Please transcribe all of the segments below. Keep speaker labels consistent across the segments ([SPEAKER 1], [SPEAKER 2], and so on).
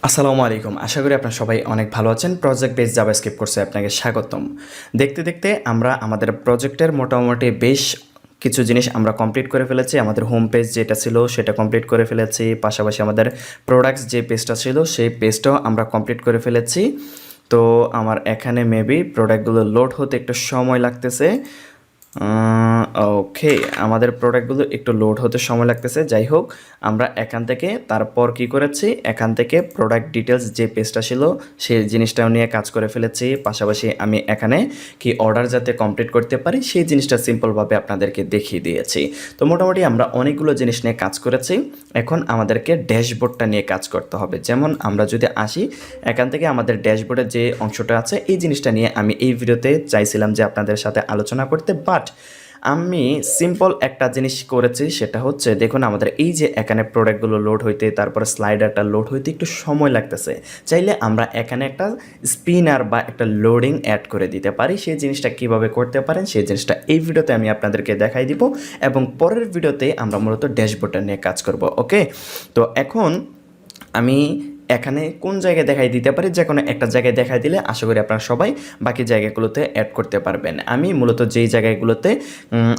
[SPEAKER 1] আসসালামু আলাইকুম। আশা করি আপনারা সবাই অনেক ভালো আছেন। প্রজেক্ট বেস জাভাস্ক্রিপ্ট কোর্সে আপনাকে স্বাগতম। দেখতে দেখতে আমরা আমাদের প্রজেক্টের মোটামুটি বেশ কিছু জিনিস আমরা কমপ্লিট করে ফেলেছি। আমাদের হোম পেজ যেটা ছিল সেটা কমপ্লিট করে ফেলেছি। পাশাপাশি আমাদের প্রোডাক্টস যে পেজটা ছিল সেই পেজটাও আমরা কমপ্লিট করে ফেলেছি। তো আমার এখানে মেবি প্রোডাক্টগুলো লোড হতে একটু সময় লাগতেছে। ওকে, আমাদের প্রোডাক্টগুলো একটু লোড হতে সময় লাগতেছে। যাই হোক, আমরা এখান থেকে তারপর কি করেছি, এখান থেকে প্রোডাক্ট ডিটেলস যে পেজটা ছিল সেই জিনিসটাও নিয়ে কাজ করে ফেলেছি। পাশাপাশি আমি এখানে কি অর্ডার যাতে কমপ্লিট করতে পারি সেই জিনিসটা সিম্পলভাবে আপনাদেরকে দেখিয়ে দিয়েছি। তো মোটামুটি আমরা অনেকগুলো জিনিস নিয়ে কাজ করেছি। এখন আমাদেরকে ড্যাশবোর্ডটা নিয়ে কাজ করতে হবে। যেমন আমরা যদি আসি এখান থেকে আমাদের ড্যাশবোর্ডের যে অংশটা আছে এই জিনিসটা নিয়ে আমি এই ভিডিওতে চাইছিলাম যে আপনাদের সাথে আলোচনা করতে, বাট আমি সিম্পল একটা জিনিস করেছি। সেটা হচ্ছে দেখুন, আমাদের এই যে এখানে প্রোডাক্টগুলো লোড হইতে, তারপরে স্লাইডারটা লোড হইতে একটু সময় লাগতেছে। চাইলে আমরা এখানে একটা স্পিনার বা একটা লোডিং অ্যাড করে দিতে পারি। সেই জিনিসটা কিভাবে করতে পারেন সেই জিনিসটা এই ভিডিওতে আমি আপনাদেরকে দেখাই দিব, এবং পরের ভিডিওতে আমরা মূলত ড্যাশবোর্ডটা নিয়ে কাজ করব। ওকে, তো এখন আমি এখানে কোন জায়গায় দেখাই দিতে পারি, যে কোনো একটা জায়গায় দেখাই দিলে আশা করি আপনারা সবাই বাকি জায়গাগুলোতে অ্যাড করতে পারবেন। আমি মূলত যেই জায়গাগুলোতে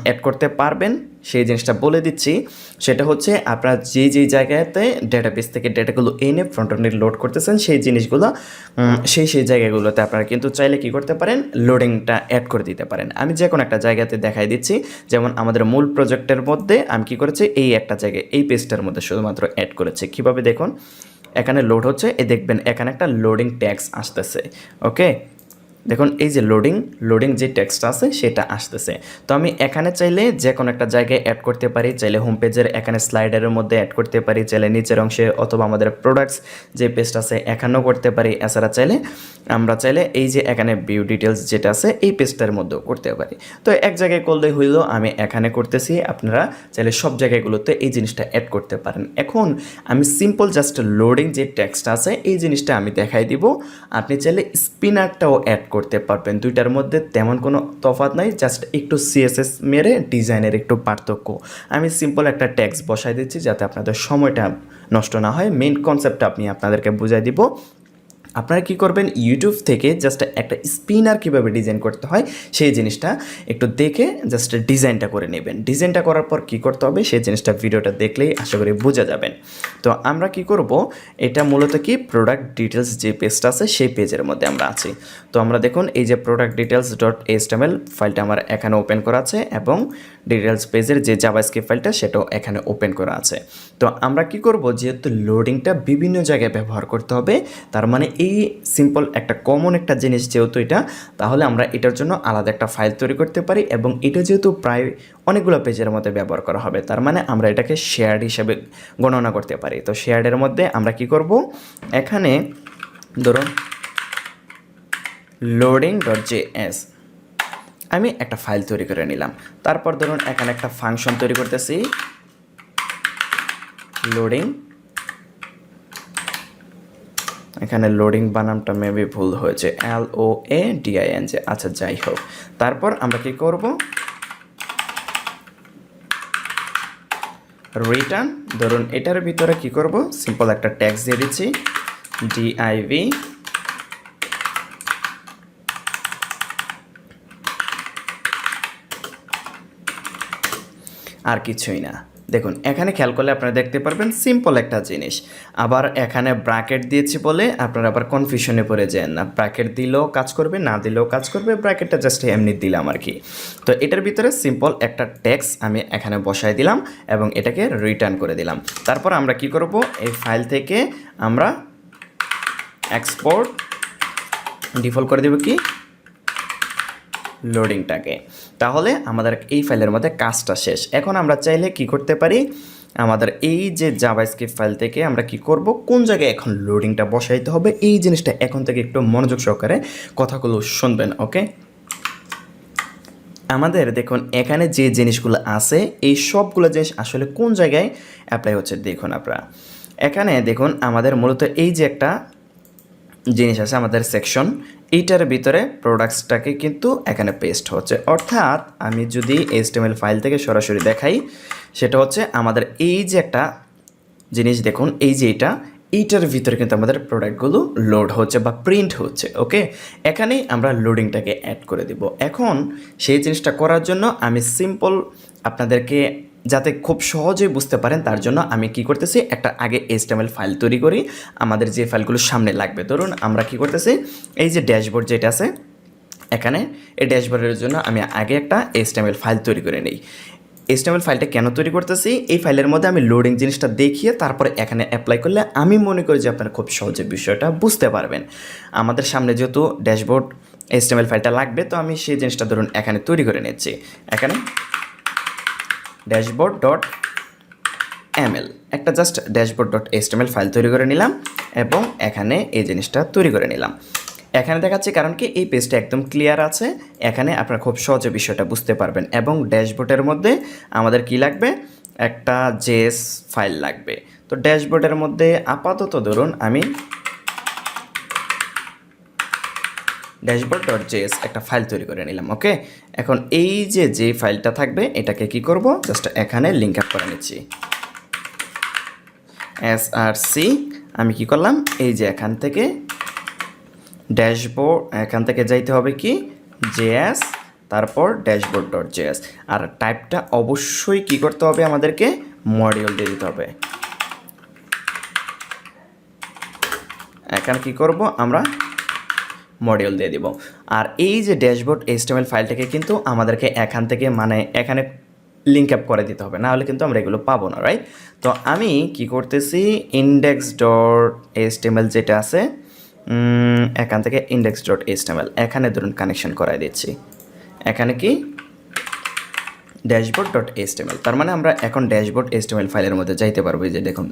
[SPEAKER 1] অ্যাড করতে পারবেন সেই জিনিসটা বলে দিচ্ছি। সেটা হচ্ছে আপনারা যেই জায়গাতে ডেটাবেস থেকে ডেটাগুলো এনে ফ্রন্ট এন্ডে লোড করতেছেন সেই জিনিসগুলো সেই জায়গাগুলোতে আপনারা কিন্তু চাইলে কি করতে পারেন, লোডিংটা অ্যাড করে দিতে পারেন। আমি যে কোনো একটা জায়গাতে দেখাই দিচ্ছি। যেমন আমাদের মূল প্রজেক্টের মধ্যে আমি কি করেছি, এই একটা জায়গায় এই পেজটার মধ্যে শুধুমাত্র অ্যাড করেছি। কীভাবে দেখুন, এখানে লোড হচ্ছে, দেখবেন এখানে একটা লোডিং ট্যাক্স আসতেছে। ওকে, দেখুন এই যে লোডিং যে টেক্সট আছে সেটা আসতেছে। তো আমি এখানে চাইলে যে কোনো একটা জায়গায় অ্যাড করতে পারি। চাইলে হোম পেজের এখানে স্লাইডারের মধ্যে অ্যাড করতে পারি, চাইলে নিচের অংশে, অথবা আমাদের প্রোডাক্টস যে পেজটা আছে এখানেও করতে পারি। এছাড়া আমরা চাইলে এই যে এখানে ভিউ ডিটেলস যেটা আছে এই পেজটার মধ্যেও করতে পারি। তো এক জায়গায় করলে হইলো, আমি এখানে করতেছি। আপনারা চাইলে সব জায়গাগুলোতে এই জিনিসটা অ্যাড করতে পারেন। এখন আমি সিম্পল জাস্ট লোডিং যে টেক্সট আছে এই জিনিসটা আমি দেখাই দিব। আপনি চাইলে স্পিনারটাও অ্যাড করতে পারবেন। দুইটার মধ্যে তেমন কোনো তফাৎ নাই, জাস্ট একটু সিএসএস মেরে ডিজাইনের একটু পার্থক্য। আমি সিম্পল একটা টেক্সট বসাই দিচ্ছি যাতে আপনাদের সময়টা নষ্ট না হয়। মেইন কনসেপ্টটা আমি আপনাদেরকে বুঝাই দিব। আপনারা কি করবেন, ইউটিউব থেকে জাস্ট একটা স্পিনার কীভাবে ডিজাইন করতে হয় সেই জিনিসটা একটু দেখে জাস্ট ডিজাইনটা করে নেবেন। ডিজাইনটা করার পর কি করতে হবে সেই জিনিসটা ভিডিওটা দেখলেই আশা করি বুঝে যাবেন। তো আমরা কি করব, এটা মূলত কি প্রোডাক্ট ডিটেলস যে পেজটা আছে সেই পেজের মধ্যে আমরা আছি। তো আমরা দেখুন এই যে প্রোডাক্ট ডিটেলস ডট এইচটিএমএল ফাইলটা আমার এখানে ওপেন করা আছে, এবং ডিটেলস পেজের যে জাভাস্ক্রিপ্ট ফাইলটা সেটাও এখানে ওপেন করা আছে। তো আমরা কি করব, যেহেতু লোডিংটা বিভিন্ন জায়গায় ব্যবহার করতে হবে, তার মানে এই সিম্পল একটা কমন একটা জিনিস যেহেতু এটা, তাহলে আমরা এটার জন্য আলাদা একটা ফাইল তৈরি করতে পারি। এবং এটা যেহেতু প্রায় অনেকগুলো পেজের মধ্যে ব্যবহার করা হবে, তার মানে আমরা এটাকে শেয়ার্ড হিসেবে গণনা করতে পারি। তো শেয়ার্ডের মধ্যে আমরা কি করব, এখানে ধরুন লোডিং ডট জেএস আমি একটা ফাইল তৈরি করে নিলাম। তারপর ধরুন এখানে একটা ফাংশন তৈরি করতেছি, লোডিং। এখানে লোডিং বানামটা মেবি ভুল হয়েছে, LOADING। আচ্ছা, যাই হোক, তারপর আমরা কি করব, রিটার্ন। ধরুন এটার ভিতরে কি করব, সিম্পল একটা ট্যাক্স দিয়ে দিচ্ছি, div। আর কিছুই না। দেখুন এখানে খেয়াল করলে আপনারা দেখতে পারবেন সিম্পল একটা জিনিস। আবার এখানে ব্র্যাকেট দিয়েছি বলে আপনারা আবার কনফিউশনে পড়ে যান না। ব্র্যাকেট দিলেও কাজ করবে, না দিলেও কাজ করবে, ব্র্যাকেটটা জাস্ট এমনি দিলাম আর কি। তো এটার ভিতরে সিম্পল একটা টেক্সট আমি এখানে বসাই দিলাম এবং এটাকে রিটার্ন করে দিলাম। তারপর আমরা কি করব, এই ফাইল থেকে আমরা এক্সপোর্ট ডিফল্ট করে দেব কি, লোডিংটাকে। তাহলে আমাদের এই ফাইলের মধ্যে কাজটা শেষ। এখন আমরা চাইলে কি করতে পারি, আমাদের এই যে জাভাস্ক্রিপ্ট ফাইল থেকে আমরা কি করব, কোন জায়গায় এখন লোডিংটা বসাইতে হবে এই জিনিসটা এখন থেকে একটু মনোযোগ সহকারে কথাগুলো শুনবেন। ওকে, আমাদের দেখুন এখানে যে জিনিসগুলো আছে এই সবগুলো জিনিস আসলে কোন জায়গায় অ্যাপ্লাই হচ্ছে দেখুন আপনারা। এখানে দেখুন আমাদের মূলত এই যে একটা জিনিস আছে আমাদের সেকশন, এইটার ভিতরে প্রোডাক্টসটাকে কিন্তু এখানে পেস্ট হচ্ছে। অর্থাৎ আমি যদি HTML ফাইল থেকে সরাসরি দেখাই, সেটা হচ্ছে আমাদের এই যে একটা জিনিস দেখুন, এই যে এইটার ভিতরে কিন্তু আমাদের প্রোডাক্টগুলো লোড হচ্ছে বা প্রিন্ট হচ্ছে। ওকে, এখানেই আমরা লোডিংটাকে অ্যাড করে দিব। এখন সেই জিনিসটা করার জন্য আমি সিম্পল আপনাদেরকে যাতে খুব সহজেই বুঝতে পারেন তার জন্য আমি কি করতেছি, একটা আগে HTML ফাইল তৈরি করি আমাদের যে ফাইলগুলো সামনে লাগবে। ধরুন আমরা কি করতেছি, এই যে ড্যাশবোর্ড যেটা আছে এখানে, এই ড্যাশবোর্ডের জন্য আমি আগে একটা HTML ফাইল তৈরি করে নিই। HTML ফাইলটা কেন তৈরি করতেছি, এই ফাইলের মধ্যে আমি লোডিং জিনিসটা দেখিয়ে তারপরে এখানে অ্যাপ্লাই করলে আমি মনে করি যে আপনারা খুব সহজে বিষয়টা বুঝতে পারবেন। আমাদের সামনে যেহেতু ড্যাশবোর্ড HTML ফাইলটা লাগবে, তো আমি সেই জিনিসটা ধরুন এখানে তৈরি করে নিচ্ছি। এখানে ড্যাশবোর্ড ডট এমএল একটা just dashboard dot HTML file তৈরি করে নিলাম এবং এখানে এই জিনিসটা তৈরি করে নিলাম। এখানে দেখাচ্ছি কারণ কি এই পেজটা একদম ক্লিয়ার আছে, এখানে আপনারা খুব সহজে বিষয়টা বুঝতে পারবেন। এবং ড্যাশবোর্ডের মধ্যে আমাদের কি লাগবে, একটা জেএস ফাইল লাগবে। তো ড্যাশবোর্ডের মধ্যে আপাতত ধরুন আমি ড্যাশবোর্ড ডট জেএস একটা ফাইল তৈরি করে নিলাম। ওকে, এখন এই যে ফাইলটা থাকবে এটাকে কি করব, জাস্ট এখানে লিঙ্ক আপ করে নিচ্ছি। এসআরসি আমি কি করলাম, এই যে এখান থেকে ড্যাশবোর্ড, এখান থেকে যাইতে হবে কি জেএস, তারপর ড্যাশবোর্ড ডট জেএস। আর টাইপটা অবশ্যই কি করতে হবে, আমাদেরকে মডিউল দিয়ে দিতে হবে। এখানে কি করব, আমরা মডিউল দিয়ে দিব। আর এই যে ড্যাশবোর্ড HTML ফাইলটাকে কিন্তু আমাদেরকে এখান থেকে মানে এখানে লিঙ্ক আপ করে দিতে হবে, না হলে কিন্তু আমরা এগুলো পাবো না, রাইট? তো আমি কি করতেছি, ইন্ডেক্স ডট HTML যেটা আছে এখান থেকে ইন্ডেক্স ডট HTML এখানে ধরুন কানেকশন করাই দিচ্ছি। এখানে কি ড্যাশবোর্ড ডট HTML, তার মানে আমরা এখন ড্যাশবোর্ড HTML ফাইলের মধ্যে যাইতে পারবো। এই যে দেখুন,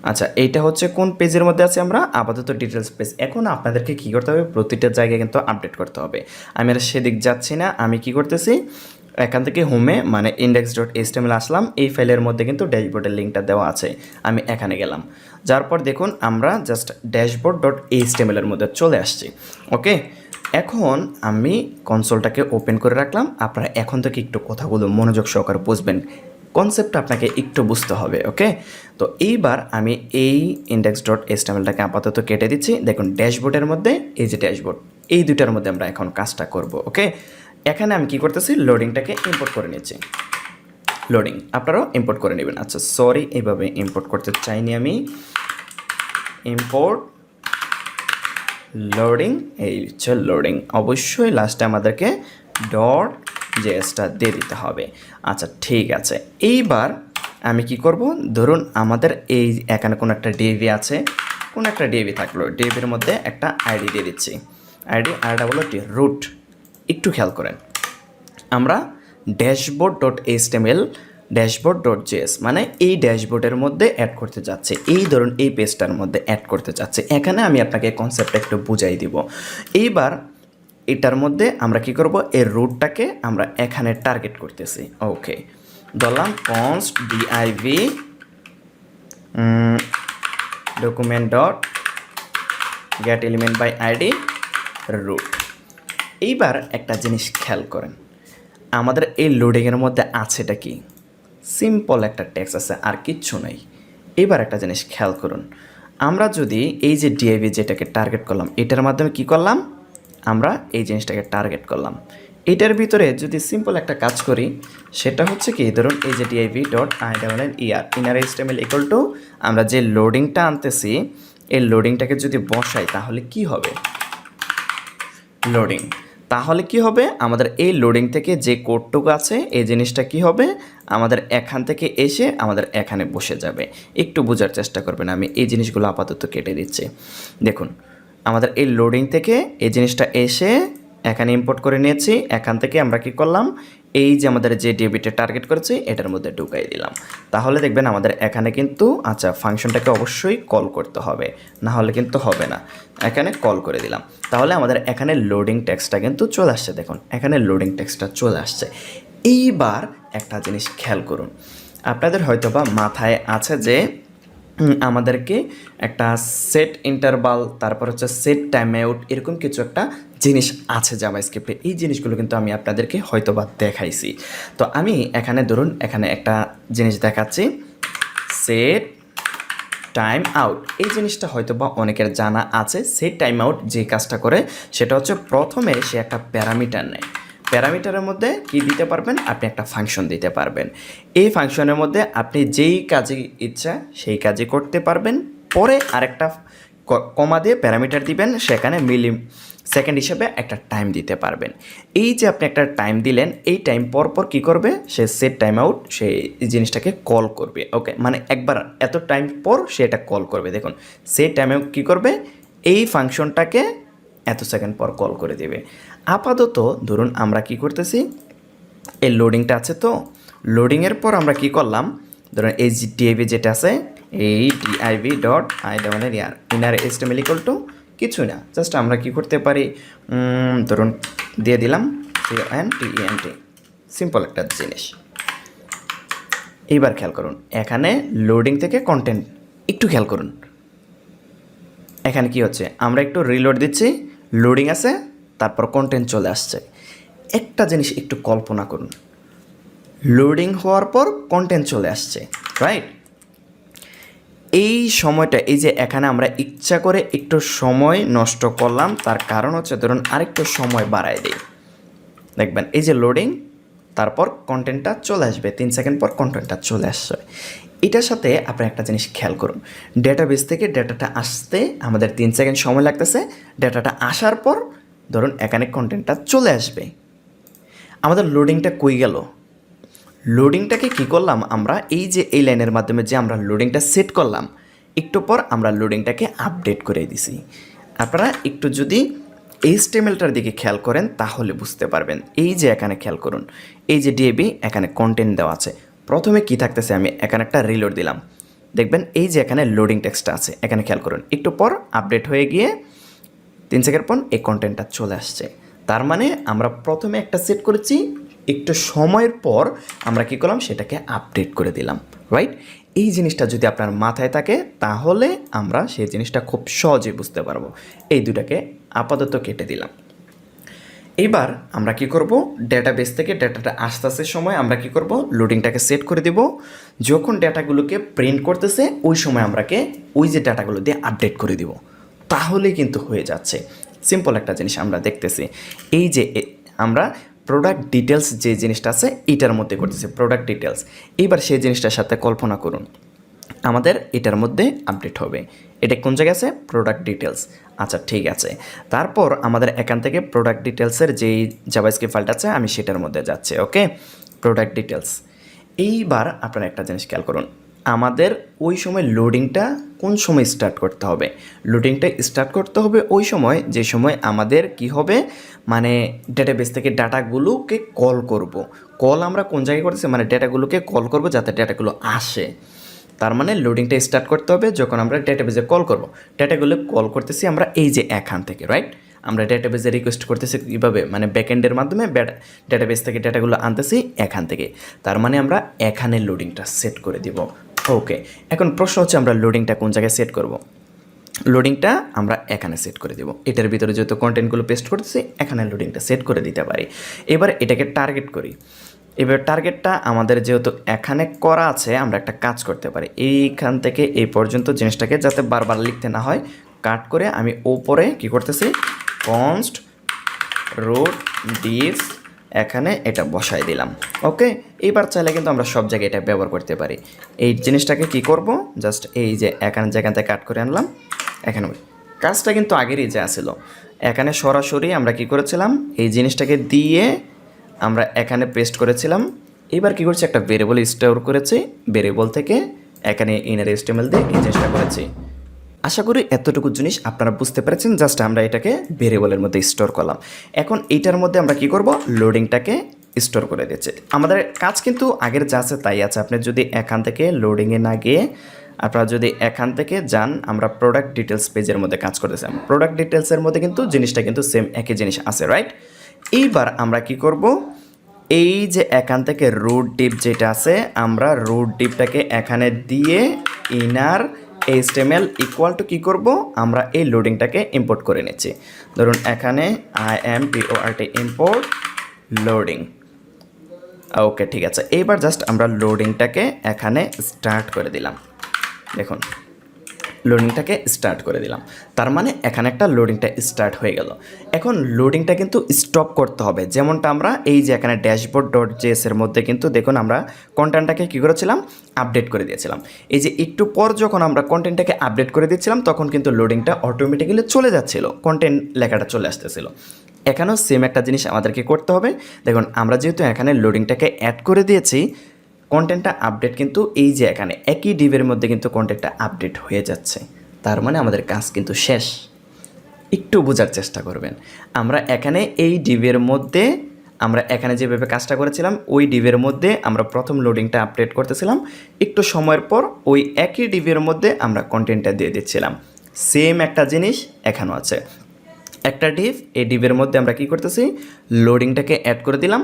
[SPEAKER 1] আচ্ছা এইটা হচ্ছে কোন পেজের মধ্যে আছে, আমরা আপাতত ডিটেলস পেজ। এখন আপনাদেরকে কী করতে হবে, প্রতিটা জায়গায় কিন্তু আপডেট করতে হবে। আমি আর সেদিক যাচ্ছি না, আমি কি করতেছি, এখান থেকে হোমে মানে ইন্ডেক্স ডট HTML আসলাম, এই ফাইলের মধ্যে কিন্তু ড্যাশবোর্ডের লিঙ্কটা দেওয়া আছে, আমি এখানে গেলাম। যার পর দেখুন আমরা জাস্ট ড্যাশবোর্ড ডট HTML এর মধ্যে চলে আসছি। ওকে, এখন আমি কনসোলটাকে ওপেন করে রাখলাম। আপনারা এখন থেকে একটু কথাগুলো মনোযোগ সহকারে বুঝবেন, কনসেপ্টটা আপনাকে একটু বুঝতে হবে। ওকে, তো এইবার আমি এই ইন্ডেক্স ডট HTMLটাকে আপাতত কেটে দিচ্ছি। দেখুন ড্যাশবোর্ডের মধ্যে এই যে ড্যাশবোর্ড, এই দুটার মধ্যে আমরা এখন কাজটা করব। ওকে, এখানে আমি কি করতেছি, লোডিংটাকে ইম্পোর্ট করে নিচ্ছি। লোডিং আপনারাও ইম্পোর্ট করে নেবেন। আচ্ছা সরি, এইভাবে ইম্পোর্ট করতে চাইনি আমি। ইম্পোর্ট লোডিং, এই হচ্ছে লোডিং। অবশ্যই লাস্টে আমাদেরকে ডট জেএসটা দিয়ে দিতে হবে। আচ্ছা ঠিক আছে, এইবার আমি কি করব, ধরুন আমাদের এই এখানে কোনো একটা ডিএভি আছে, কোনো একটা ডিএভি থাকলো, ডিএভির মধ্যে একটা আইডি দিয়ে দিচ্ছি। আইডি আইডা হলো রুট। একটু খেয়াল করেন, আমরা dashboard dot HTML dashboard dot JS মানে এই ড্যাশবোর্ডের মধ্যে অ্যাড করতে যাচ্ছে, এই ধরুন এই পেজটার মধ্যে অ্যাড করতে যাচ্ছে। এখানে আমি আপনাকে কনসেপ্টটা একটু বুঝাই দিব। এইবার এটার মধ্যে আমরা কি করব, এর রুটটাকে আমরা এখানে টার্গেট করতেছি। ওকে, ধরলাম const div document dot get element by ID root. এইবার একটা জিনিস খেয়াল করেন, আমাদের এই লোডিংয়ের মধ্যে আছেটা কি, সিম্পল একটা টেক্সট আছে, আর কিচ্ছু নেই। এবার একটা জিনিস খেয়াল করুন, আমরা যদি এই যে ডিআইভি যেটাকে টার্গেট করলাম, এটার মাধ্যমে কি করলাম, আমরা এই জিনিসটাকে টার্গেট করলাম। এটার ভিতরে যদি সিম্পল একটা কাজ করি, সেটা হচ্ছে কি, ধরুন এই যে div dot inner HTML equal to আমরা যে লোডিংটা আনতেছি, এই লোডিংটাকে যদি বসাই তাহলে কি হবে, লোডিং, তাহলে কি হবে, আমাদের এই লোডিং থেকে যে কোডটুকু আছে এই জিনিসটা কি হবে, আমাদের এখান থেকে এসে আমাদের এখানে বসে যাবে। একটু বোঝার চেষ্টা করবেন, আমি এই জিনিসগুলো আপাতত কেটে দিচ্ছি। দেখুন আমাদের এই লোডিং থেকে এই জিনিসটা এসে এখানে ইম্পোর্ট করে নিয়েছি, এখান থেকে আমরা কি করলাম, এই যে আমাদের যে ডেবিটে টার্গেট করেছি এটার মধ্যে ঢুকাই দিলাম। তাহলে দেখবেন আমাদের এখানে কিন্তু আচ্ছা ফাংশনটাকে অবশ্যই কল করতে হবে, না হলে কিন্তু হবে না। এখানে কল করে দিলাম, তাহলে আমাদের এখানে লোডিং টেক্সটটা কিন্তু চলে আসছে। দেখুন এখানে লোডিং টেক্সটটা চলে আসছে। এইবার একটা জিনিস খেয়াল করুন, আপনাদের হয়তোবা মাথায় আছে যে আমাদেরকে একটা সেট ইন্টারভাল, তারপর হচ্ছে সেট টাইম আউট, এরকম কিছু একটা জিনিস আছে জাভাস্ক্রিপ্টে। এই জিনিসগুলো কিন্তু আমি আপনাদেরকে হয়তোবা দেখাইছি। তো আমি এখানে ধরুন এখানে একটা জিনিস দেখাচ্ছি, সেট টাইম আউট, এই জিনিসটা হয়তো বা অনেকের জানা আছে। সেট টাইম আউট যে কাজটা করে সেটা হচ্ছে প্রথমে সে একটা প্যারামিটার নেয়, প্যারামিটারের মধ্যে কি দিতে পারবেন, আপনি একটা ফাংশন দিতে পারবেন। এই ফাংশনের মধ্যে আপনি যেই কাজে ইচ্ছা সেই কাজই করতে পারবেন। পরে আরেকটা কমা দিয়ে প্যারামিটার দিবেন, সেখানে মিলি সেকেন্ড হিসেবে একটা টাইম দিতে পারবেন। এই যে আপনি একটা টাইম দিলেন, এই টাইম পর পর কী করবে, সে সেট টাইম আউট সেই জিনিসটাকে কল করবে। ওকে, মানে একবার এত টাইম পর সে এটা কল করবে। দেখুন সেট টাইম আউট কী করবে, এই ফাংশনটাকে এত সেকেন্ড পর কল করে দেবে। আপাতত ধরুন আমরা কি করতেছি, এই লোডিংটা আছে, তো লোডিংয়ের পর আমরা কি করলাম, ধরুন এই ডিআইভি যেটা আছে, এই DIV dot I double year inner এস্টেমেল equal to কিছু না, জাস্ট আমরা কি করতে পারি, ধরুন দিয়ে দিলাম CONTENT, সিম্পল একটা জিনিস। এইবার খেয়াল করুন, এখানে লোডিং থেকে কন্টেন্ট একটু খেয়াল করুন, এখানে কি হচ্ছে, আমরা একটু রিলোড দিচ্ছি, লোডিং আছে, তারপর কন্টেন্ট চলে আসছে। একটা জিনিস একটু কল্পনা করুন, লোডিং হওয়ার পর কন্টেন্ট চলে আসছে, রাইট? এই সময়টা, এই যে এখানে আমরা ইচ্ছা করে একটু সময় নষ্ট করলাম, তার কারণ হচ্ছে ধরুন আরেকটু সময় বাড়ায় দিই, দেখবেন এই যে লোডিং, তারপর কন্টেন্টটা চলে আসবে, 3 সেকেন্ড পর কন্টেন্টটা চলে আসছে। এটার সাথে আপনি একটা জিনিস খেয়াল করুন, ডেটাবেস থেকে ডেটাটা আসতে আমাদের 3 সেকেন্ড সময় লাগতেছে, ডেটাটা আসার পর ধরুন এখানে কন্টেন্টটা চলে আসবে। আমাদের লোডিংটা কই গেল, লোডিংটাকে কি করলাম আমরা, এই যে এই লাইনের মাধ্যমে যে আমরা লোডিংটা সেট করলাম, একটু পর আমরা লোডিংটাকে আপডেট করে দিছি। আপনারা একটু যদি HTMLটার দিকে খেয়াল করেন তাহলে বুঝতে পারবেন। এই যে এখানে খেয়াল করুন, এই যে ডিএবি এখানে কন্টেন্ট দেওয়া আছে, প্রথমে কি থাকতেছে, আমি এখানে একটা রিলোড দিলাম, দেখবেন এই যে এখানে লোডিং টেক্সটটা আছে, এখানে খেয়াল করুন, একটু পর আপডেট হয়ে গিয়ে 3 সেকেন্ড পর এই কন্টেন্টটা চলে আসছে। তার মানে আমরা প্রথমে একটা সেট করেছি, একটু সময়ের পর আমরা কী করলাম, সেটাকে আপডেট করে দিলাম, রাইট? এই জিনিসটা যদি আপনার মাথায় থাকে তাহলে আমরা সেই জিনিসটা খুব সহজেই বুঝতে পারবো। এই দুটাকে আপাতত কেটে দিলাম। এবার আমরা কি করব, ডেটাবেস থেকে ডেটাটা আসতে আসতে সময় আমরা কি করব, লোডিংটাকে সেট করে দেব। যখন ডেটাগুলোকে প্রিন্ট করতেছে ওই সময় আমরাকে ওই যে ডেটাগুলো দিয়ে আপডেট করে দিব, তাহলে কিন্তু হয়ে যাচ্ছে। সিম্পল একটা জিনিস আমরা দেখতেছি, এই যে আমরা প্রোডাক্ট ডিটেলস যে জিনিসটা আছে এটার মধ্যে করতেছি, প্রোডাক্ট ডিটেলস। এবার সেই জিনিসটার সাথে কল্পনা করুন আমাদের এটার মধ্যে আপডেট হবে, এটা কোন জায়গায় আছে, প্রোডাক্ট ডিটেলস। আচ্ছা ঠিক আছে, তারপর আমাদের এখান থেকে প্রোডাক্ট ডিটেলসের যেই জাভাস্ক্রিপ্ট ফাইলটা আছে আমি সেটার মধ্যে যাচ্ছি। ওকে, প্রোডাক্ট ডিটেলস। এইবার আপনারা একটা জিনিস খেয়াল করুন, আমাদের ওই সময় লোডিংটা কোন সময় স্টার্ট করতে হবে, লোডিংটা স্টার্ট করতে হবে ওই সময় যে সময় আমাদের কি হবে, মানে ডেটাবেস থেকে ডাটাগুলোকে কল করব। কল আমরা কোন জায়গায় করতেছি, মানে ডেটাগুলোকে কল করব যাতে ডেটাগুলো আসে। তার মানে লোডিংটা স্টার্ট করতে হবে যখন আমরা ডেটাবেসে কল করব। ডেটাগুলো কল করতেছি আমরা এই যে এখান থেকে, রাইট? আমরা ডেটাবেসে রিকোয়েস্ট করতেছি কীভাবে, মানে ব্যাকএন্ডের মাধ্যমে ডেটাবেস থেকে ডেটাগুলো আনতেছি এখান থেকে। তার মানে আমরা এখানে লোডিংটা সেট করে দিব। ওকে, এখন প্রশ্ন হচ্ছে আমরা লোডিংটা কোন জায়গায় সেট করব। লোডিংটা আমরা এখানে সেট করে দেব, এটার ভিতরে যেহেতু কন্টেন্টগুলো পেস্ট করতেছি এখানে লোডিংটা সেট করে দিতে পারি। এবার এটাকে টার্গেট করি। এবার টার্গেটটা আমাদের যেহেতু এখানে করা আছে, আমরা একটা কাজ করতে পারি, এইখান থেকে এই পর্যন্ত জিনিসটাকে যাতে বারবার লিখতে না হয় কাট করে আমি ওপরে কি করতেছি, কনস্ট রুট ডিফ এখানে এটা বসাই দিলাম। ওকে, এইবার চাইলে কিন্তু আমরা সব জায়গায় এটা ব্যবহার করতে পারি। এই জিনিসটাকে কি করব, জাস্ট এই যে এখানে যেখান থেকে কাট করে আনলাম, এখানে কাজটা কিন্তু আগেরই যা ছিল, এখানে সরাসরি আমরা কি করেছিলাম, এই জিনিসটাকে দিয়ে আমরা এখানে পেস্ট করেছিলাম। এবার কি করছি, একটা ভেরিয়েবল স্টোর করেছি, ভেরিয়েবল থেকে এখানে ইনার HTML দিয়ে এই জিনিসটা করেছি। আশা করি এতটুকু জিনিস আপনারা বুঝতে পেরেছেন। জাস্ট আমরা এটাকে ভেরিয়েবলের মধ্যে স্টোর করলাম। এখন এইটার মধ্যে আমরা কি করব, লোডিংটাকে স্টোর করে দিচ্ছি। আমাদের কাজ কিন্তু আগের যা আছে তাই আছে। আপনি যদি এখান থেকে লোডিংয়ে না গিয়ে আপনারা যদি এখান থেকে যান, আমরা প্রোডাক্ট ডিটেলস পেজের মধ্যে কাজ করতেছি। প্রোডাক্ট ডিটেলসের মধ্যে কিন্তু জিনিসটা কিন্তু সেম একই জিনিস আছে, রাইট? এইবার আমরা কি করব, এই যে এখান থেকে রুট ডিপ যেটা আছে, আমরা রুট ডিপটাকে এখানে দিয়ে ইনার HTML ইকুয়াল টু কী করব, আমরা এই লোডিংটাকে ইম্পোর্ট করে নিচ্ছি। ধরুন এখানে import ইম্পোর্ট লোডিং। ওকে ঠিক আছে, এইবার জাস্ট আমরা লোডিংটাকে এখানে স্টার্ট করে দিলাম। দেখুন লোডিংটাকে স্টার্ট করে দিলাম। তার মানে এখানে একটা লোডিংটা স্টার্ট হয়ে গেল। এখন লোডিংটা কিন্তু স্টপ করতে হবে, যেমনটা আমরা এই যে এখানে ড্যাশবোর্ড ডট জেএসের মধ্যে কিন্তু দেখুন আমরা কন্টেন্টটাকে কী করেছিলাম, আপডেট করে দিয়েছিলাম। এই যে একটু পর যখন আমরা কন্টেন্টটাকে আপডেট করে দিচ্ছিলাম তখন কিন্তু লোডিংটা অটোমেটিক্যালি চলে যাচ্ছিল, কন্টেন্ট লেখাটা চলে আসতেছিল। এখানেও সেম একটা জিনিস আমাদেরকে করতে হবে। দেখুন আমরা যেহেতু এখানে লোডিংটাকে অ্যাড করে দিয়েছি, কন্টেন্টটা আপডেট কিন্তু এই যে এখানে একই ডিভের মধ্যে কিন্তু কন্টেন্টটা আপডেট হয়ে যাচ্ছে। তার মানে আমাদের কাজ কিন্তু শেষ। একটু বোঝার চেষ্টা করবেন। আমরা এখানে এই ডিভের মধ্যে আমরা এখানে যেভাবে কাজটা করেছিলাম ওই ডিভের মধ্যে আমরা প্রথম লোডিংটা আপডেট করতেছিলাম, একটু সময়ের পর ওই একই ডিভের মধ্যে আমরা কন্টেন্টটা দিয়ে দিচ্ছিলাম। সেম একটা জিনিস এখানেও আছে। একটা ডিভ, এই ডিভের মধ্যে আমরা কি করতেছি, লোডিংটাকে অ্যাড করে দিলাম।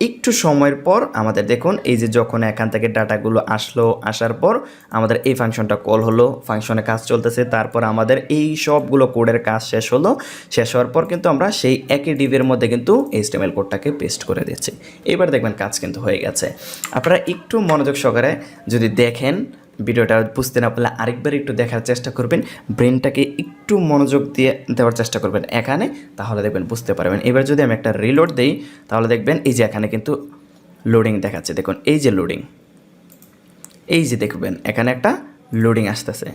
[SPEAKER 1] একটু সময়ের পর আমাদের দেখুন এই যে যখন এখান থেকে ডাটাগুলো আসলো, আসার পর আমাদের এই ফাংশনটা কল হলো, ফাংশনে কাজ চলতেছে, তারপর আমাদের এই সবগুলো কোডের কাজ শেষ হলো। শেষ হওয়ার পর কিন্তু আমরা সেই একই ডিভের মধ্যে কিন্তু HTML কোডটাকে পেস্ট করে দিচ্ছি। এবার দেখবেন কাজ কিন্তু হয়ে গেছে। আপনারা একটু মনোযোগ সহকারে যদি দেখেন, ভিডিওটা বুঝতে না পারলে আরেকবার একটু দেখার চেষ্টা করবেন, ব্রেনটাকে একটু মনোযোগ দিয়ে দেওয়ার চেষ্টা করবেন এখানে, তাহলে দেখবেন বুঝতে পারবেন। এবার যদি আমি একটা রিলোড দিই তাহলে দেখবেন এই যে এখানে কিন্তু লোডিং দেখাচ্ছে। দেখুন এই যে লোডিং, এই যে দেখবেন এখানে একটা লোডিং আসতেছে।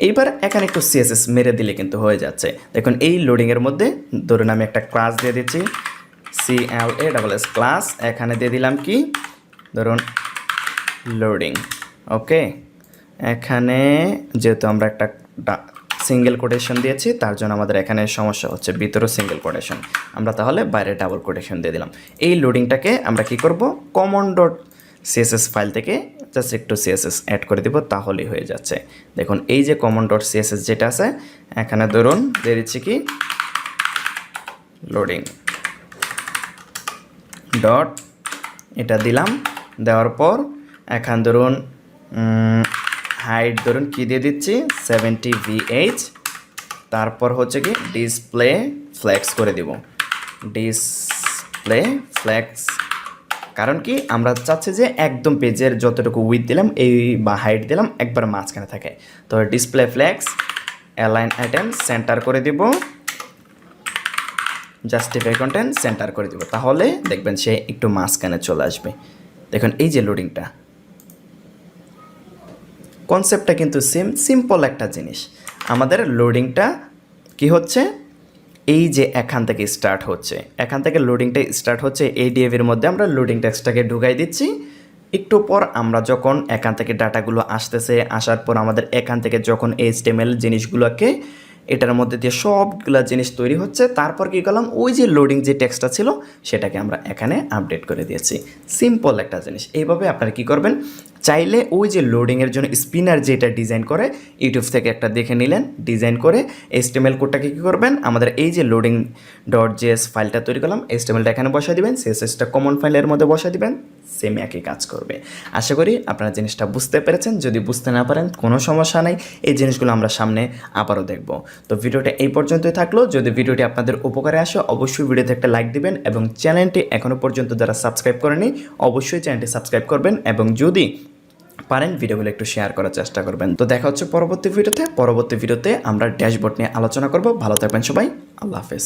[SPEAKER 1] এইবার এখানে একটু CSS মেরে দিলে কিন্তু হয়ে যাচ্ছে। দেখুন এই লোডিংয়ের মধ্যে ধরুন আমি একটা ক্লাস দিয়ে দিচ্ছি, CLASS ক্লাস, এখানে দিয়ে দিলাম কি, ধরুন লোডিং। ওকে, এখানে যেহেতু আমরা একটা সিঙ্গেল কোটেশন দিয়েছি তার জন্য আমাদের এখানে সমস্যা হচ্ছে, ভিতরে সিঙ্গেল কোটেশন, আমরা তাহলে বাইরে ডাবল কোটেশন দিয়ে দিলাম। এই লোডিংটাকে আমরা কি করব, কমন ডট CSS ফাইল থেকে জাস্ট একটু CSS অ্যাড করে দিব, তাহলেই হয়ে যাচ্ছে। দেখুন এই যে কমন ডট CSS যেটা আছে এখানে ধরুন দিয়ে দিচ্ছি কি, লোডিং ডট, এটা দিলাম। দেওয়ার পর এখান ধরুন হাইট ধরুন কি দিয়ে দিচ্ছি 70 VH, তারপর হচ্ছে কি ডিসপ্লে ফ্লেক্স করে দিব, ডিসপ্লে ফ্লেক্স। কারণ কি আমরা চাচ্ছি যে একদম পেজের যতটুকু উইথ দিলাম এই বা হাইট দিলাম একবার মাঝখানে থাকে। তো display flakes align item centre করে দিব, জাস্টিফাই কন্টেন্ট সেন্টার করে দিব, তাহলে দেখবেন সে একটু মাঝখানে চলে আসবে। দেখুন এই যে লোডিংটা, কনসেপ্টটা কিন্তু সিম্পল একটা জিনিস। আমাদের লোডিংটা কি হচ্ছে, এই যে এখান থেকে স্টার্ট হচ্ছে, এখান থেকে লোডিংটা স্টার্ট হচ্ছে, এই ডিএভির মধ্যে আমরা লোডিং টেক্সটটাকে ঢুকাই দিচ্ছি। একটু পর আমরা যখন এখান থেকে ডাটাগুলো আসতেছে, আসার পর আমাদের এখান থেকে যখন HTML জিনিসগুলোকে এটার মধ্যে দিয়ে সবগুলো জিনিস তৈরি হচ্ছে, তারপর কী করলাম, ওই যে লোডিং যে টেক্সটটা ছিল সেটাকে আমরা এখানে আপডেট করে দিয়েছি। সিম্পল একটা জিনিস। এইভাবে আপনারা কী করবেন, চাইলে ওই যে লোডিংয়ের জন্য স্পিনার যেটা ডিজাইন করে ইউটিউব থেকে একটা দেখে নিলেন, ডিজাইন করে HTML কোডটাকে কী করবেন, আমাদের এই যে লোডিং ডট জেএস ফাইলটা তৈরি করলাম, HTMLটা এখানে বসা দিবেন, CSSটা কমন ফাইলের মধ্যে বসা দিবেন, সেম একই কাজ করবে। আশা করি আপনারা জিনিসটা বুঝতে পেরেছেন। যদি বুঝতে না পারেন কোনো সমস্যা নাই, এই জিনিসগুলো আমরা সামনে আবারও দেখব। তো ভিডিওটা এই পর্যন্তই থাকলো। যদি ভিডিওটি আপনাদের উপকারে আসে অবশ্যই ভিডিওতে একটা লাইক দিবেন এবং চ্যানেলটি এখনও পর্যন্ত যারা সাবস্ক্রাইব করেনি অবশ্যই চ্যানেলটি সাবস্ক্রাইব করবেন এবং যদি পারেন ভিডিওগুলো একটু শেয়ার করার চেষ্টা করবেন। তো দেখা হচ্ছে পরবর্তী ভিডিওতে আমরা ড্যাশবোর্ড নিয়ে আলোচনা করব। ভালো থাকবেন সবাই, আল্লাহ হাফেজ।